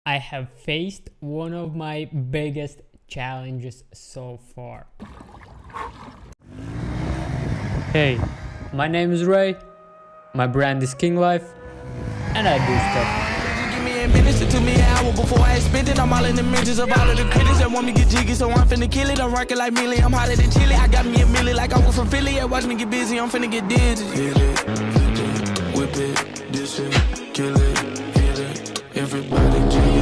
I have faced one of my biggest challenges so far. Hey, my name is Ray, my brand is King Life, and I do stuff. Give me a minute, it took me an hour before I spent it. I'm all in the mentions of all of the critics that want me get jiggy, so I'm finna kill it. I'm rocking like Millie, I'm hotter than chili. I got me a milli like I was from Philly. Yeah, watch me get busy, I'm finna get dizzy. Hit it, flip it, whip it, dish it, kill it, hit it, everybody jig it.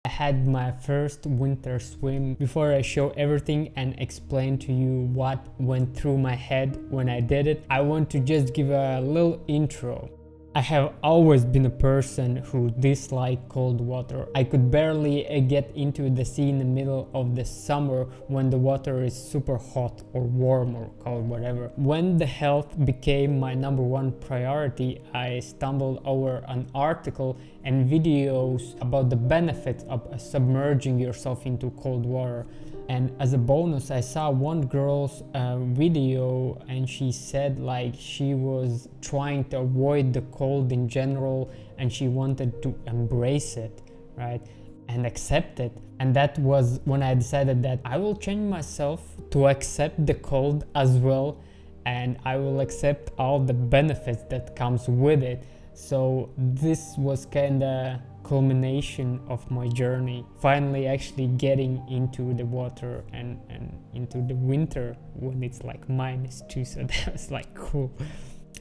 I had my first winter swim. Before I show everything and explain to you what went through my head when I did it, I want to just give a little intro. I have always been a person who disliked cold water. I could barely get into the sea in the middle of the summer when the water is super hot or warm or cold, whatever. When the health became my number one priority, I stumbled over an article and videos about the benefits of submerging yourself into cold water. And as a bonus, I saw one girl's video, and she said like she was trying to avoid the cold in general and she wanted to embrace it, right, and accept it. And that was when I decided that I will change myself to accept the cold as well, and I will accept all the benefits that comes with it. So this was kind of culmination of my journey, finally actually getting into the water and into the winter when it's like -2, so that was like cool.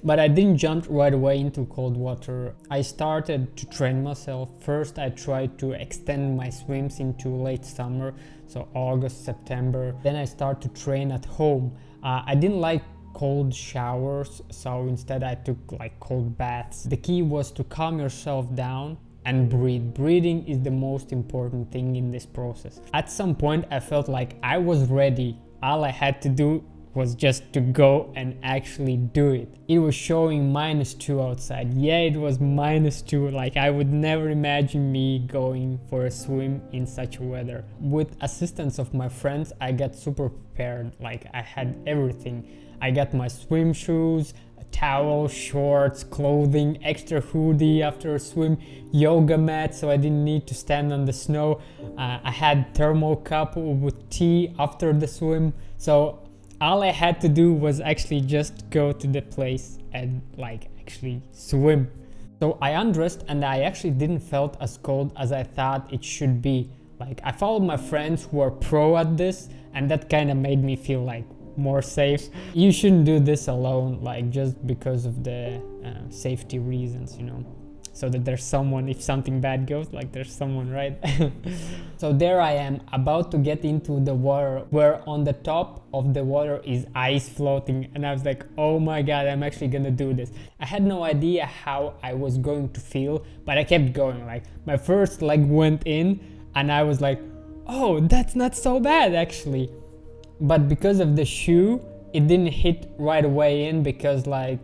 But I didn't jump right away into cold water. I started to train myself. First I tried to extend my swims into late summer, so August, September. Then I started to train at home. I didn't like cold showers, so instead I took like cold baths. The key was to calm yourself down and breathe. Breathing is the most important thing in this process. At some point I felt like I was ready. All I had to do was just to go and actually do it. It was showing -2 outside. Yeah, it was -2. Like I would never imagine me going for a swim in such weather. With assistance of my friends, I got super prepared. Like I had everything. I got my swim shoes, towel, shorts, clothing, extra hoodie after a swim, yoga mat so I didn't need to stand on the snow. I had thermal cup with tea after the swim. So all I had to do was actually just go to the place and like actually swim. So I undressed and I actually didn't felt as cold as I thought it should be. Like I followed my friends who are pro at this, and that kind of made me feel like more safe. You shouldn't do this alone, like just because of the safety reasons, you know, so that there's someone, if something bad goes, like there's someone, right? So there I am about to get into the water, where on the top of the water is ice floating, and I was like, oh my god, I'm actually gonna do this. I had no idea how I was going to feel, but I kept going. Like my first leg went in and I was like, oh, that's not so bad actually. But because of the shoe, it didn't hit right away in, because like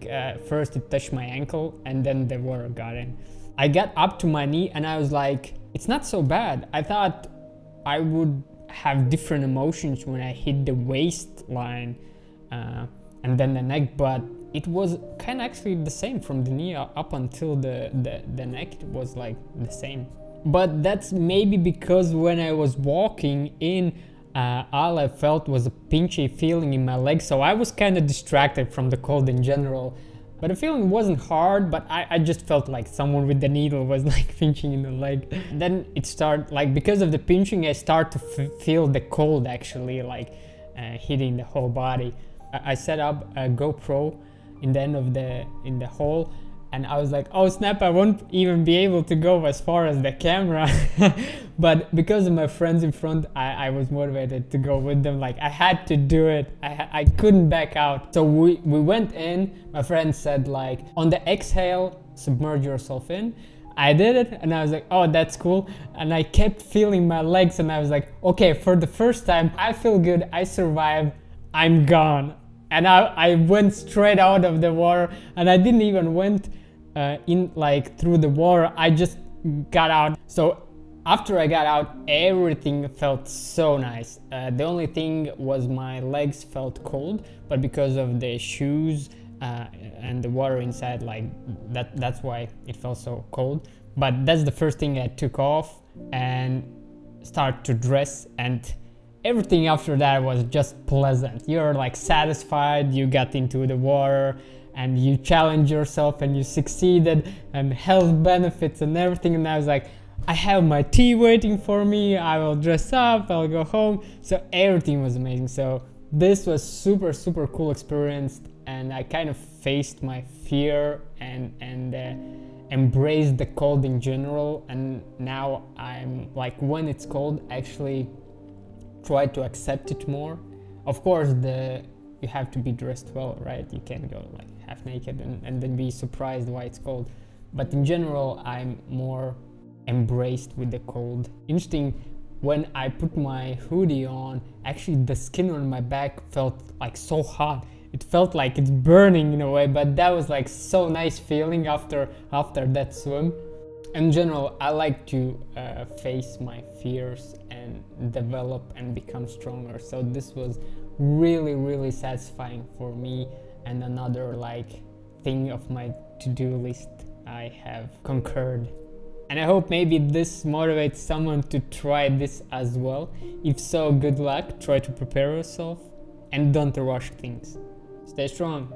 first it touched my ankle and then the water got in. I got up to my knee and I was like, it's not so bad. I thought I would have different emotions when I hit the waistline and then the neck, but it was kind of actually the same from the knee up until the neck. It was like the same. But that's maybe because when I was walking in, all I felt was a pinchy feeling in my legs, so I was kind of distracted from the cold in general. But the feeling wasn't hard, but I just felt like someone with the needle was like pinching in the leg. And then it started, like because of the pinching, I start to feel the cold actually like hitting the whole body. I set up a GoPro in the end of in the hole, and I was like, oh snap, I won't even be able to go as far as the camera. But because of my friends in front, I was motivated to go with them. Like I had to do it. I couldn't back out. So we went in. My friend said like, on the exhale, submerge yourself in. I did it and I was like, oh, that's cool. And I kept feeling my legs and I was like, okay, for the first time, I feel good. I survived. I'm gone. And I went straight out of the water, and I didn't even went in like through the water. I just got out. So after I got out, everything felt so nice. The only thing was my legs felt cold, but because of the shoes and the water inside, like that's why it felt so cold. But that's the first thing I took off and start to dress, and everything after that was just pleasant. You're like satisfied, you got into the water and you challenge yourself and you succeeded, and health benefits and everything. And I was like, I have my tea waiting for me, I will dress up, I'll go home. So everything was amazing. So this was super cool experience, and I kind of faced my fear and embraced the cold in general. And now I'm like, when it's cold, actually try to accept it more. Of course, you have to be dressed well, right? You can't go like half naked and then be surprised why it's cold. But in general, I'm more embraced with the cold. Interesting, when I put my hoodie on, actually the skin on my back felt like so hot. It felt like it's burning in a way, but that was like so nice feeling after that swim. In general, I like to face my fears and develop and become stronger. So this was really satisfying for me, and another like thing of my to-do list I have conquered. And I hope maybe this motivates someone to try this as well. If so, good luck, try to prepare yourself and don't rush things. Stay strong.